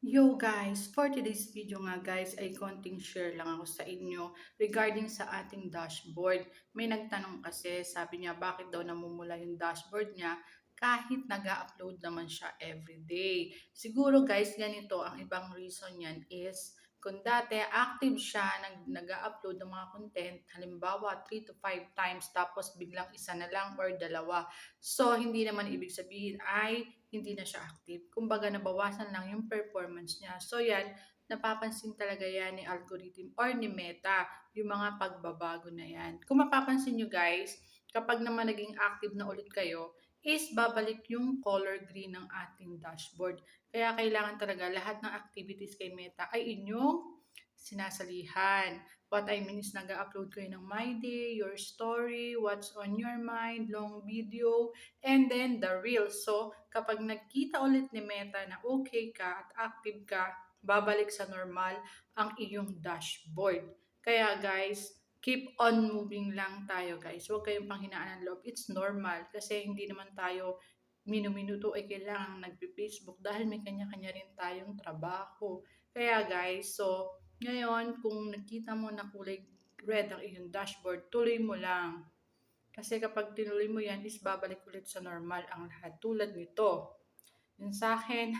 Yo guys, for today's video nga guys ay konting share lang ako sa inyo regarding sa ating dashboard. May nagtanong kasi, sabi niya bakit daw namumula yung dashboard niya kahit nag-upload naman siya everyday. Siguro guys, ganito ang ibang reason niyan is kung dati active siya, nag-upload ng mga content, halimbawa 3 to 5 times tapos biglang isa na lang or dalawa. So, hindi naman ibig sabihin ay hindi na siya active. Kumbaga, nabawasan lang yung performance niya. So, yan, napapansin talaga yan ni algorithm or ni Meta, yung mga pagbabago na yan. Kung mapapansin nyo guys, kapag naman naging active na ulit kayo, is babalik yung color green ng ating dashboard. Kaya kailangan talaga lahat ng activities kay Meta ay inyong sinasalihan. What I mean is nag-upload kayo ng My Day, Your Story, What's on Your Mind, long video, and then the Reels. So, kapag nagkita ulit ni Meta na okay ka at active ka, babalik sa normal ang iyong dashboard. Kaya guys, keep on moving lang tayo guys. Huwag kayong panghinaan ng loob. It's normal kasi hindi naman tayo minuminuto ay kailangan nagpi-Facebook dahil may kanya-kanya rin tayong trabaho. Kaya guys, so ngayon kung nakita mo na kulay red ang iyong dashboard, tuloy mo lang. Kasi kapag tinuloy mo yan, is babalik ulit sa normal ang lahat. Tulad nito. Yun sa akin,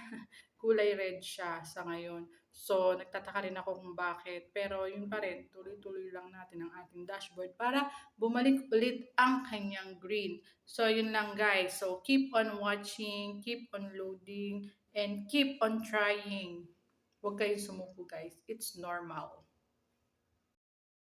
kulay red siya sa ngayon. So, nagtataka rin ako kung bakit. Pero yun pa rin, tuloy-tuloy lang natin ang ating dashboard para bumalik ulit ang kanyang green. So, yun lang guys. So, keep on watching, keep on loading, and keep on trying. Huwag kayong sumuko guys. It's normal.